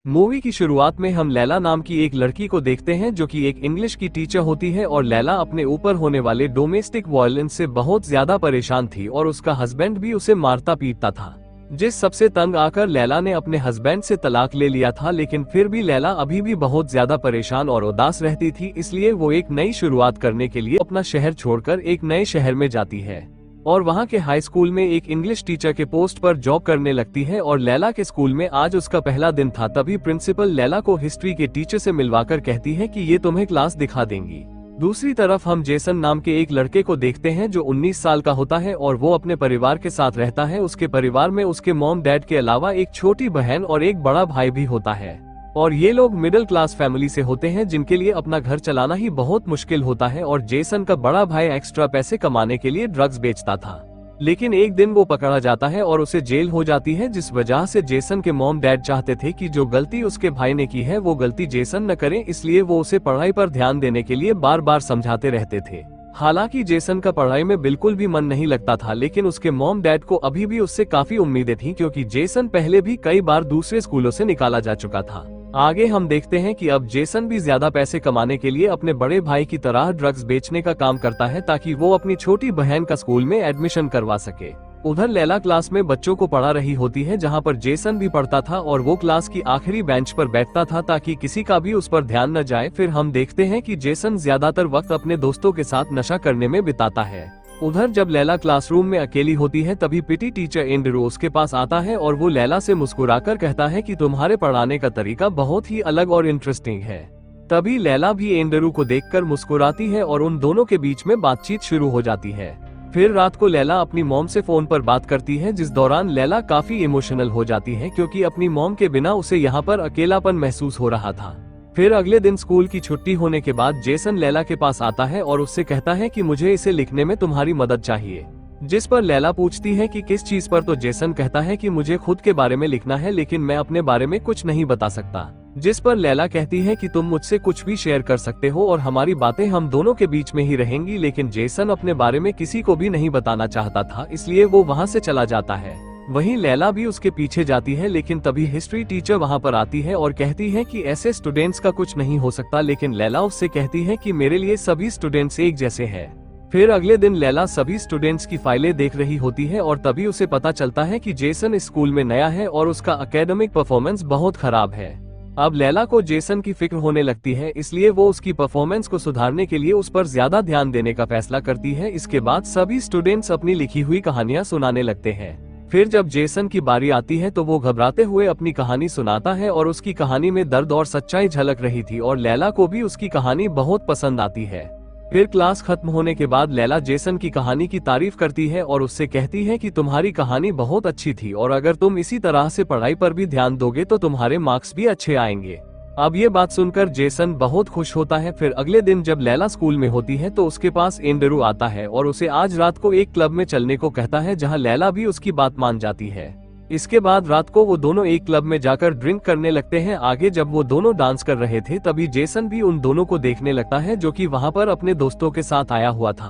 Movie की शुरुआत में हम लैला नाम की एक लड़की को देखते हैं जो कि एक इंग्लिश की टीचर होती है और लैला अपने ऊपर होने वाले डोमेस्टिक वायलेंस से बहुत ज्यादा परेशान थी और उसका हस्बैंड भी उसे मारता पीटता था, जिस सबसे तंग आकर लैला ने अपने हस्बैंड से तलाक ले लिया था। लेकिन फिर भी लैला अभी भी बहुत ज्यादा परेशान और उदास रहती थी, इसलिए वो एक नई शुरुआत करने के लिए अपना शहर छोड़कर एक नए शहर में जाती है और वहाँ के हाई स्कूल में एक इंग्लिश टीचर के पोस्ट पर जॉब करने लगती है। और लैला के स्कूल में आज उसका पहला दिन था, तभी प्रिंसिपल लैला को हिस्ट्री के टीचर से मिलवाकर कहती है कि ये तुम्हें क्लास दिखा देंगी। दूसरी तरफ हम जेसन नाम के एक लड़के को देखते हैं जो 19 साल का होता है और वो अपने परिवार के साथ रहता है। उसके परिवार में उसके मॉम डैड के अलावा एक छोटी बहन और एक बड़ा भाई भी होता है और ये लोग मिडिल क्लास फैमिली से होते हैं जिनके लिए अपना घर चलाना ही बहुत मुश्किल होता है। और जेसन का बड़ा भाई एक्स्ट्रा पैसे कमाने के लिए ड्रग्स बेचता था, लेकिन एक दिन वो पकड़ा जाता है और उसे जेल हो जाती है, जिस वजह से जेसन के मॉम डैड चाहते थे कि जो गलती उसके भाई ने की है वो गलती जेसन न करे, इसलिए वो उसे पढ़ाई पर ध्यान देने के लिए बार बार समझाते रहते थे। हालांकि जेसन का पढ़ाई में बिल्कुल भी मन नहीं लगता था, लेकिन उसके मॉम डैड को अभी भी उससे काफी उम्मीदें थी क्योंकि जेसन पहले भी कई बार दूसरे स्कूलों से निकाला जा चुका था। आगे हम देखते हैं कि अब जेसन भी ज्यादा पैसे कमाने के लिए अपने बड़े भाई की तरह ड्रग्स बेचने का काम करता है ताकि वो अपनी छोटी बहन का स्कूल में एडमिशन करवा सके। उधर लैला क्लास में बच्चों को पढ़ा रही होती है जहाँ पर जेसन भी पढ़ता था और वो क्लास की आखिरी बेंच पर बैठता था ताकि किसी का भी उस पर ध्यान न जाए। फिर हम देखते हैं कि जेसन ज्यादातर वक्त अपने दोस्तों के साथ नशा करने में बिताता है। उधर जब लैला क्लासरूम में अकेली होती है तभी पीटी टीचर एंड्रू उसके पास आता है और वो लैला से मुस्कुराकर कहता है कि तुम्हारे पढ़ाने का तरीका बहुत ही अलग और इंटरेस्टिंग है। तभी लैला भी एंड्रू को देखकर मुस्कुराती है और उन दोनों के बीच में बातचीत शुरू हो जाती है। फिर रात को लैला अपनी मॉम से फोन पर बात करती है, जिस दौरान लैला काफी इमोशनल हो जाती है क्योंकि अपनी मॉम के बिना उसे यहाँ पर अकेलापन महसूस हो रहा था। फिर अगले दिन स्कूल की छुट्टी होने के बाद जेसन लैला के पास आता है और उससे कहता है कि मुझे इसे लिखने में तुम्हारी मदद चाहिए, जिस पर लैला पूछती है कि किस चीज पर, तो जेसन कहता है कि मुझे खुद के बारे में लिखना है लेकिन मैं अपने बारे में कुछ नहीं बता सकता। जिस पर लैला कहती है कि तुम मुझसे कुछ भी शेयर कर सकते हो और हमारी बातें हम दोनों के बीच में ही रहेंगी। लेकिन जेसन अपने बारे में किसी को भी नहीं बताना चाहता था, इसलिए वो वहाँ से चला जाता है। वहीं लैला भी उसके पीछे जाती है, लेकिन तभी हिस्ट्री टीचर वहाँ पर आती है और कहती है कि ऐसे स्टूडेंट्स का कुछ नहीं हो सकता। लेकिन लैला उससे कहती है कि मेरे लिए सभी स्टूडेंट्स एक जैसे हैं। फिर अगले दिन लैला सभी स्टूडेंट्स की फाइलें देख रही होती है और तभी उसे पता चलता है कि जेसन इस स्कूल में नया है और उसका एकेडमिक परफॉर्मेंस बहुत खराब है। अब लैला को जेसन की फिक्र होने लगती है, इसलिए वो उसकी परफॉर्मेंस को सुधारने के लिए उस पर ज्यादा ध्यान देने का फैसला करती है। इसके बाद सभी स्टूडेंट्स अपनी लिखी हुई कहानियां सुनाने लगते हैं। फिर जब जेसन की बारी आती है तो वो घबराते हुए अपनी कहानी सुनाता है और उसकी कहानी में दर्द और सच्चाई झलक रही थी और लैला को भी उसकी कहानी बहुत पसंद आती है। फिर क्लास खत्म होने के बाद लैला जेसन की कहानी की तारीफ करती है और उससे कहती है कि तुम्हारी कहानी बहुत अच्छी थी और अगर तुम इसी तरह से पढ़ाई पर भी ध्यान दोगे तो तुम्हारे मार्क्स भी अच्छे आएंगे। अब ये बात सुनकर जेसन बहुत खुश होता है। फिर अगले दिन जब लैला स्कूल में होती है तो उसके पास एंड्रू आता है और उसे आज रात को एक क्लब में चलने को कहता है, जहां लैला भी उसकी बात मान जाती है। इसके बाद रात को वो दोनों एक क्लब में जाकर ड्रिंक करने लगते हैं। आगे जब वो दोनों डांस कर रहे थे तभी जेसन भी उन दोनों को देखने लगता है, जो कि वहाँ पर अपने दोस्तों के साथ आया हुआ था।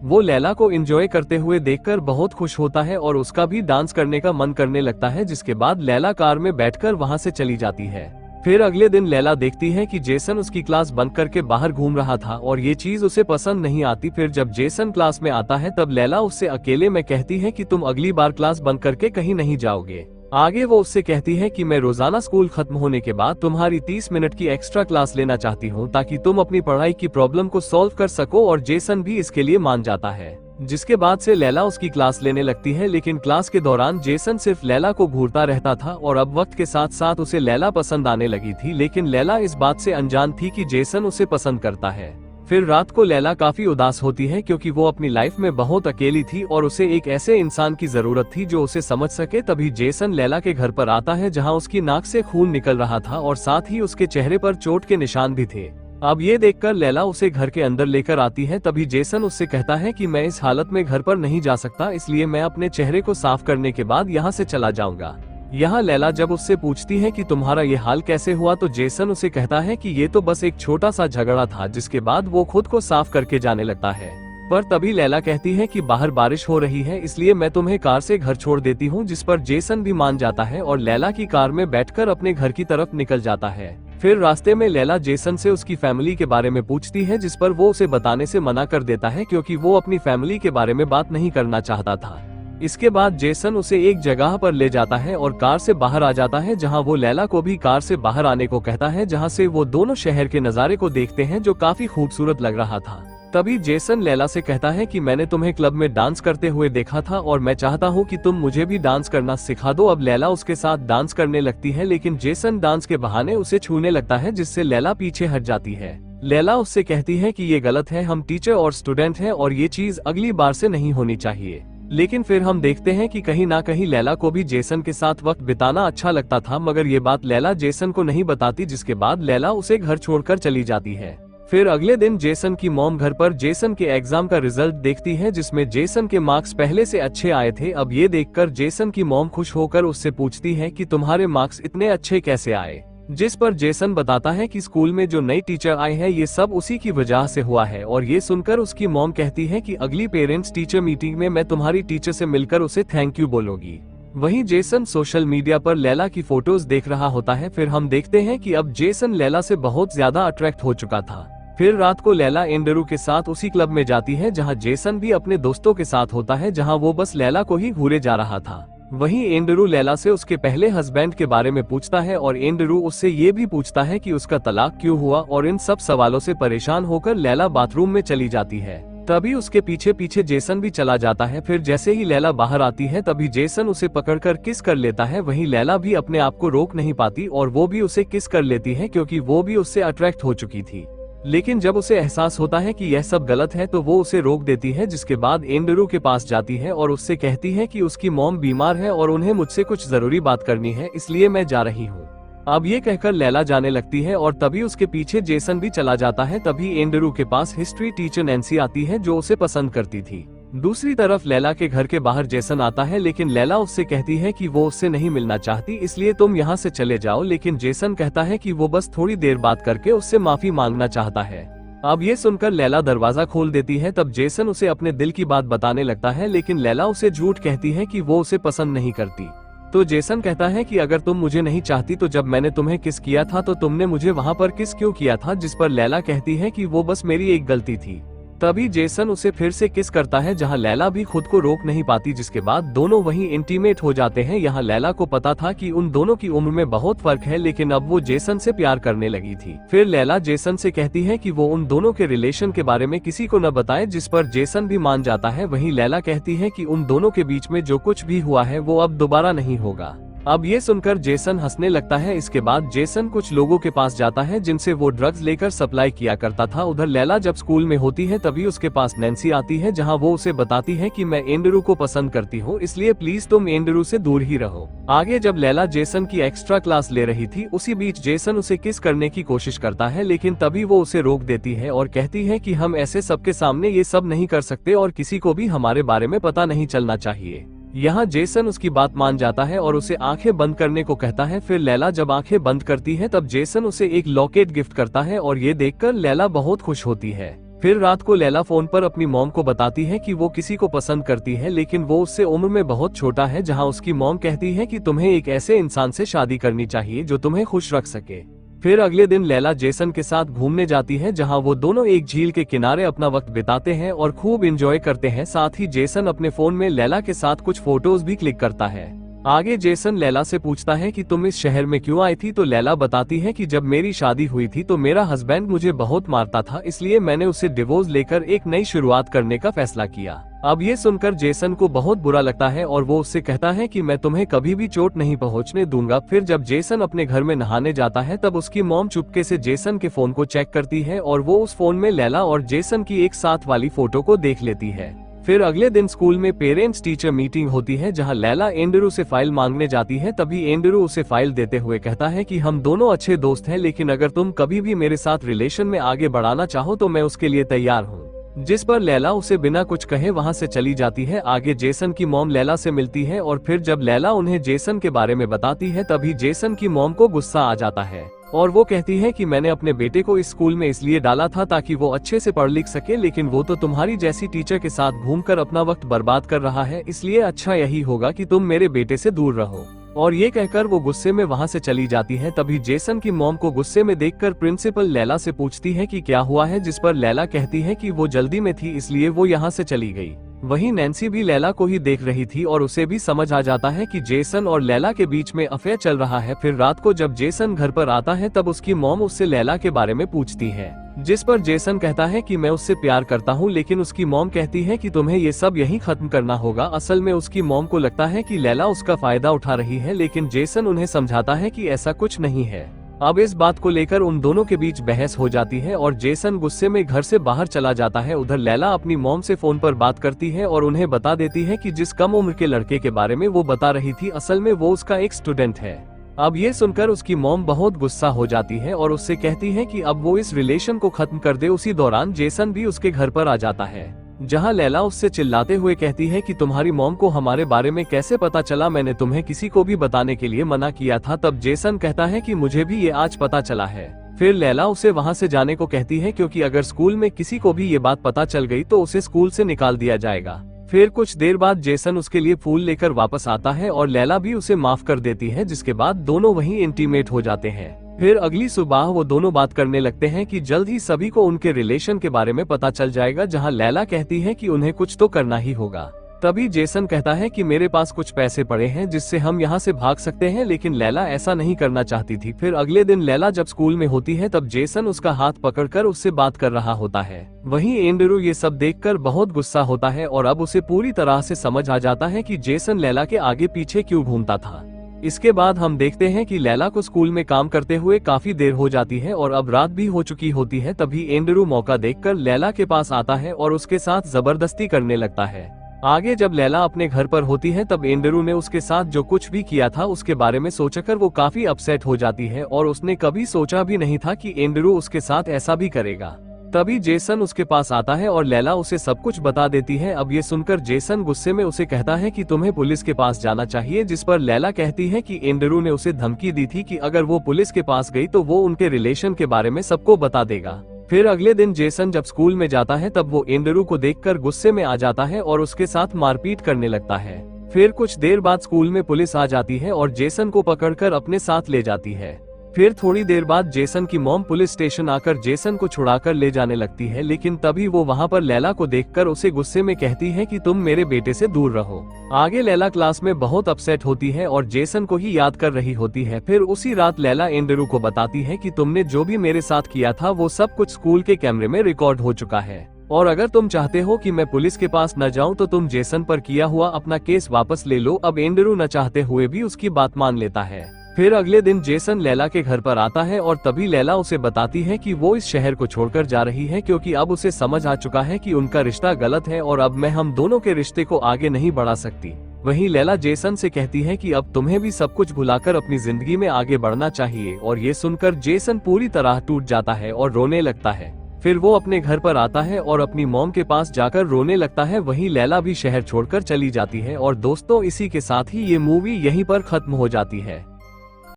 वो लैला को एंजॉय करते हुए देखकर बहुत खुश होता है और उसका भी डांस करने का मन करने लगता है, जिसके बाद लैला कार में बैठकर वहाँ से चली जाती है। फिर अगले दिन लैला देखती है कि जेसन उसकी क्लास बंद करके बाहर घूम रहा था और ये चीज उसे पसंद नहीं आती। फिर जब जेसन क्लास में आता है तब लैला उससे अकेले में कहती है कि तुम अगली बार क्लास बंद करके कहीं नहीं जाओगे। आगे वो उससे कहती है कि मैं रोजाना स्कूल खत्म होने के बाद तुम्हारी 30 मिनट की एक्स्ट्रा क्लास लेना चाहती हूँ ताकि तुम अपनी पढ़ाई की प्रॉब्लम को सॉल्व कर सको, और जेसन भी इसके लिए मान जाता है। जिसके बाद से लैला उसकी क्लास लेने लगती है, लेकिन क्लास के दौरान जेसन सिर्फ लैला को घूरता रहता था और अब वक्त के साथ साथ उसे लैला पसंद आने लगी थी। लेकिन लैला इस बात से अनजान थी कि जेसन उसे पसंद करता है। फिर रात को लैला काफी उदास होती है क्योंकि वो अपनी लाइफ में बहुत अकेली थी और उसे एक ऐसे इंसान की जरूरत थी जो उसे समझ सके। तभी जेसन लैला के घर पर आता है जहां उसकी नाक से खून निकल रहा था और साथ ही उसके चेहरे पर चोट के निशान भी थे। अब ये देखकर लैला उसे घर के अंदर लेकर आती है। तभी जेसन उससे कहता है कि मैं इस हालत में घर पर नहीं जा सकता, इसलिए मैं अपने चेहरे को साफ करने के बाद यहाँ से चला जाऊंगा। यहाँ लैला जब उससे पूछती है कि तुम्हारा ये हाल कैसे हुआ, तो जेसन उसे कहता है कि ये तो बस एक छोटा सा झगड़ा था, जिसके बाद वो खुद को साफ करके जाने लगता है। पर तभी लैला कहती है कि बाहर बारिश हो रही है, इसलिए मैं तुम्हें कार से घर छोड़ देती हूँ, जिस पर जेसन भी मान जाता है और लैला की कार में बैठकर अपने घर की तरफ निकल जाता है। फिर रास्ते में लैला जेसन से उसकी फैमिली के बारे में पूछती है, जिस पर वो उसे बताने से मना कर देता है क्योंकि वो अपनी फैमिली के बारे में बात नहीं करना चाहता था। इसके बाद जेसन उसे एक जगह पर ले जाता है और कार से बाहर आ जाता है, जहां वो लैला को भी कार से बाहर आने को कहता है, जहां से वो दोनों शहर के नज़ारे को देखते हैं जो काफी खूबसूरत लग रहा था। तभी जेसन लैला से कहता है कि मैंने तुम्हें क्लब में डांस करते हुए देखा था और मैं चाहता हूँ कि तुम मुझे भी डांस करना सिखा दो। अब लैला उसके साथ डांस करने लगती है, लेकिन जेसन डांस के बहाने उसे छूने लगता है, जिससे लैला पीछे हट जाती है। लैला उससे कहती है कि ये गलत है, हम टीचर और स्टूडेंट हैं और ये चीज अगली बार से नहीं होनी चाहिए। लेकिन फिर हम देखते हैं कि कहीं ना कहीं लैला को भी जेसन के साथ वक्त बिताना अच्छा लगता था, मगर ये बात लैला जेसन को नहीं बताती, जिसके बाद लैला उसे घर छोड़कर चली जाती है। फिर अगले दिन जेसन की मॉम घर पर जेसन के एग्जाम का रिजल्ट देखती है, जिसमें जेसन के मार्क्स पहले से अच्छे आए थे। अब ये देखकर जेसन की मॉम खुश होकर उससे पूछती है कि तुम्हारे मार्क्स इतने अच्छे कैसे आए, जिस पर जेसन बताता है कि स्कूल में जो नई टीचर आई है ये सब उसी की वजह से हुआ है। और ये सुनकर उसकी मॉम कहती है कि अगली पेरेंट्स टीचर मीटिंग में मैं तुम्हारी टीचर से मिलकर उसे थैंक यू बोलूंगी। वहीं जेसन सोशल मीडिया पर लैला की फोटोज देख रहा होता है। फिर हम देखते हैं कि अब जेसन लैला से बहुत ज्यादा अट्रैक्ट हो चुका था। फिर रात को लैला एंड्रू के साथ उसी क्लब में जाती है जहां जेसन भी अपने दोस्तों के साथ होता है, जहां वो बस लैला को ही घूरे जा रहा था। वहीं एंड्रू लैला से उसके पहले हस्बैंड के बारे में पूछता है और एंड्रू उससे ये भी पूछता है कि उसका तलाक क्यों हुआ, और इन सब सवालों से परेशान होकर लैला बाथरूम में चली जाती है। तभी उसके पीछे पीछे जेसन भी चला जाता है। फिर जैसे ही लैला बाहर आती है तभी जेसन उसे पकड़कर किस कर लेता है। वहीं लैला भी अपने आप को रोक नहीं पाती और वो भी उसे किस कर लेती है, क्योंकि वो भी उससे अट्रैक्ट हो चुकी थी। लेकिन जब उसे एहसास होता है कि यह सब गलत है तो वो उसे रोक देती है, जिसके बाद एंड्रू के पास जाती है और उससे कहती है कि उसकी मॉम बीमार है और उन्हें मुझसे कुछ जरूरी बात करनी है, इसलिए मैं जा रही हूँ। अब ये कहकर लैला जाने लगती है और तभी उसके पीछे जेसन भी चला जाता है। तभी एंड्रू के पास हिस्ट्री टीचर नैन्सी आती है जो उसे पसंद करती थी। दूसरी तरफ लैला के घर के बाहर जेसन आता है, लेकिन लैला उससे कहती है कि वो उससे नहीं मिलना चाहती, इसलिए तुम यहाँ से चले जाओ। लेकिन जेसन कहता है कि वो बस थोड़ी देर बात करके उससे माफी मांगना चाहता है। अब ये सुनकर लैला दरवाजा खोल देती है। तब जेसन उसे अपने दिल की बात बताने लगता है, लेकिन लैला उसे झूठ कहती है कि वो उसे पसंद नहीं करती। तो जेसन कहता है कि अगर तुम मुझे नहीं चाहती तो जब मैंने तुम्हें किस किया था तो तुमने मुझे वहाँ पर किस क्यों किया था, जिस पर लैला कहती है कि वो बस मेरी एक गलती थी। तभी जेसन उसे फिर से किस करता है, जहां लैला भी खुद को रोक नहीं पाती, जिसके बाद दोनों वहीं इंटीमेट हो जाते हैं। यहां लैला को पता था कि उन दोनों की उम्र में बहुत फर्क है, लेकिन अब वो जेसन से प्यार करने लगी थी। फिर लैला जेसन से कहती है कि वो उन दोनों के रिलेशन के बारे में किसी को न बताए, जिस पर जेसन भी मान जाता है। वहीं लैला कहती है कि उन दोनों के बीच में जो कुछ भी हुआ है वो अब दोबारा नहीं होगा। अब ये सुनकर जेसन हंसने लगता है। इसके बाद जेसन कुछ लोगों के पास जाता है जिनसे वो ड्रग्स लेकर सप्लाई किया करता था। उधर लैला जब स्कूल में होती है तभी उसके पास नैन्सी आती है, जहां वो उसे बताती है कि मैं एंड्रू को पसंद करती हूँ, इसलिए प्लीज तुम एंड्रू से दूर ही रहो। आगे जब लैला जेसन की एक्स्ट्रा क्लास ले रही थी, उसी बीच जेसन उसे किस करने की कोशिश करता है, लेकिन तभी वो उसे रोक देती है और कहती है कि हम ऐसे सबके सामने ये सब नहीं कर सकते और किसी को भी हमारे बारे में पता नहीं चलना चाहिए। यहाँ जेसन उसकी बात मान जाता है और उसे आंखें बंद करने को कहता है। फिर लैला जब आंखें बंद करती है तब जेसन उसे एक लॉकेट गिफ्ट करता है और ये देखकर लैला बहुत खुश होती है। फिर रात को लैला फोन पर अपनी मॉम को बताती है कि वो किसी को पसंद करती है, लेकिन वो उससे उम्र में बहुत छोटा है। जहाँ उसकी मॉम कहती है कि तुम्हें एक ऐसे इंसान से शादी करनी चाहिए जो तुम्हें खुश रख सके। फिर अगले दिन लैला जेसन के साथ घूमने जाती है, जहां वो दोनों एक झील के किनारे अपना वक्त बिताते हैं और खूब एंजॉय करते हैं। साथ ही जेसन अपने फोन में लैला के साथ कुछ फोटोज भी क्लिक करता है। आगे जेसन लैला से पूछता है कि तुम इस शहर में क्यों आई थी, तो लैला बताती है कि जब मेरी शादी हुई थी तो मेरा हस्बैंड मुझे बहुत मारता था, इसलिए मैंने उसे डिवोर्स लेकर एक नई शुरुआत करने का फैसला किया। अब ये सुनकर जेसन को बहुत बुरा लगता है और वो उससे कहता है कि मैं तुम्हें कभी भी चोट नहीं पहुंचने दूंगा। फिर जब जेसन अपने घर में नहाने जाता है तब उसकी मॉम चुपके से जेसन के फोन को चेक करती है और वो उस फोन में लैला और जेसन की एक साथ वाली फोटो को देख लेती है। फिर अगले दिन स्कूल में पेरेंट्स टीचर मीटिंग होती है, जहां लैला एंड्रू से फाइल मांगने जाती है। तभी एंड्रू उसे फाइल देते हुए कहता है कि हम दोनों अच्छे दोस्त हैं, लेकिन अगर तुम कभी भी मेरे साथ रिलेशन में आगे बढ़ाना चाहो तो मैं उसके लिए तैयार हूँ। जिस पर लैला उसे बिना कुछ कहे वहां से चली जाती है। आगे जेसन की मॉम लैला से मिलती है और फिर जब लैला उन्हें जेसन के बारे में बताती है तभी जेसन की मॉम को गुस्सा आ जाता है और वो कहती है कि मैंने अपने बेटे को इस स्कूल में इसलिए डाला था ताकि वो अच्छे से पढ़ लिख सके, लेकिन वो तो तुम्हारी जैसी टीचर के साथ घूमकर अपना वक्त बर्बाद कर रहा है, इसलिए अच्छा यही होगा कि तुम मेरे बेटे से दूर रहो। और ये कहकर वो गुस्से में वहां से चली जाती है। तभी जेसन की मॉम को गुस्से में देखकर प्रिंसिपल लैला से पूछती है कि क्या हुआ है, जिस पर लैला कहती है कि वो जल्दी में थी इसलिए वो यहाँ से चली गई। वहीं नैन्सी भी लैला को ही देख रही थी और उसे भी समझ आ जाता है कि जेसन और लैला के बीच में अफेयर चल रहा है। फिर रात को जब जेसन घर पर आता है तब उसकी मॉम उससे लैला के बारे में पूछती है, जिस पर जेसन कहता है कि मैं उससे प्यार करता हूँ, लेकिन उसकी मॉम कहती है कि तुम्हें ये सब यहीं खत्म करना होगा। असल में उसकी मॉम को लगता है कि लैला उसका फायदा उठा रही है, लेकिन जेसन उन्हें समझाता है कि ऐसा कुछ नहीं है। अब इस बात को लेकर उन दोनों के बीच बहस हो जाती है और जेसन गुस्से में घर से बाहर चला जाता है। उधर लैला अपनी मॉम से फोन पर बात करती है और उन्हें बता देती है कि जिस कम उम्र के लड़के के बारे में वो बता रही थी असल में वो उसका एक स्टूडेंट है। अब ये सुनकर उसकी मॉम बहुत गुस्सा हो जाती है और उससे कहती है कि अब वो इस रिलेशन को खत्म कर दे। उसी दौरान जेसन भी उसके घर पर आ जाता है, जहां लैला उससे चिल्लाते हुए कहती है कि तुम्हारी मॉम को हमारे बारे में कैसे पता चला, मैंने तुम्हें किसी को भी बताने के लिए मना किया था। तब जेसन कहता है कि मुझे भी ये आज पता चला है। फिर लैला उसे वहां से जाने को कहती है क्योंकि अगर स्कूल में किसी को भी ये बात पता चल गई तो उसे स्कूल से निकाल दिया जाएगा। फिर कुछ देर बाद जेसन उसके लिए फूल लेकर वापस आता है और लैला भी उसे माफ कर देती है, जिसके बाद दोनों वहीं इंटीमेट हो जाते हैं। फिर अगली सुबह वो दोनों बात करने लगते हैं कि जल्द ही सभी को उनके रिलेशन के बारे में पता चल जाएगा, जहां लैला कहती है कि उन्हें कुछ तो करना ही होगा। तभी जेसन कहता है कि मेरे पास कुछ पैसे पड़े हैं जिससे हम यहाँ से भाग सकते हैं, लेकिन लैला ऐसा नहीं करना चाहती थी। फिर अगले दिन लैला जब स्कूल में होती है तब जेसन उसका हाथ पकड़कर उससे बात कर रहा होता है। वहीं एंड्रू ये सब देखकर बहुत गुस्सा होता है और अब उसे पूरी तरह से समझ आ जाता है कि जेसन लैला के आगे पीछे क्यों घूमता था। इसके बाद हम देखते हैं कि लैला को स्कूल में काम करते हुए काफी देर हो जाती है और अब रात भी हो चुकी होती है। तभी एंड्रू मौका देखकर लैला के पास आता है और उसके साथ जबरदस्ती करने लगता है। आगे जब लैला अपने घर पर होती है तब एंड्रू ने उसके साथ जो कुछ भी किया था उसके बारे में सोचकर वो काफी अपसेट हो जाती है और उसने कभी सोचा भी नहीं था कि एंड्रू उसके साथ ऐसा भी करेगा। तभी जेसन उसके पास आता है और लैला उसे सब कुछ बता देती है। अब ये सुनकर जेसन गुस्से में उसे कहता है कि तुम्हें पुलिस के पास जाना चाहिए, जिस पर लैला कहती है कि एंड्रू ने उसे धमकी दी थी कि अगर वो पुलिस के पास गई तो वो उनके रिलेशन के बारे में सबको बता देगा। फिर अगले दिन जेसन जब स्कूल में जाता है तब वो एंड्रू को देखकर गुस्से में आ जाता है और उसके साथ मारपीट करने लगता है। फिर कुछ देर बाद स्कूल में पुलिस आ जाती है और जेसन को पकड़कर अपने साथ ले जाती है। फिर थोड़ी देर बाद जेसन की मॉम पुलिस स्टेशन आकर जेसन को छुड़ाकर ले जाने लगती है, लेकिन तभी वो वहां पर लैला को देखकर उसे गुस्से में कहती है कि तुम मेरे बेटे से दूर रहो। आगे लैला क्लास में बहुत अपसेट होती है और जेसन को ही याद कर रही होती है। फिर उसी रात लैला एंड्रू को बताती है कि तुमने जो भी मेरे साथ किया था वो सब कुछ स्कूल के कैमरे में रिकॉर्ड हो चुका है और अगर तुम चाहते हो कि मैं पुलिस के पास न जाऊं तो तुम जेसन पर किया हुआ अपना केस वापस ले लो। अब एंड्रू न चाहते हुए भी उसकी बात मान लेता है। फिर अगले दिन जेसन लैला के घर पर आता है और तभी लैला उसे बताती है कि वो इस शहर को छोड़कर जा रही है क्योंकि अब उसे समझ आ चुका है कि उनका रिश्ता गलत है और अब मैं हम दोनों के रिश्ते को आगे नहीं बढ़ा सकती। वहीं लैला जेसन से कहती है कि अब तुम्हें भी सब कुछ भुलाकर अपनी जिंदगी में आगे बढ़ना चाहिए और ये सुनकर जेसन पूरी तरह टूट जाता है और रोने लगता है। फिर वो अपने घर पर आता है और अपनी मॉम के पास जाकर रोने लगता है। वहीं लैला भी शहर छोड़कर चली जाती है और दोस्तों इसी के साथ ही ये मूवी यहीं पर खत्म हो जाती है।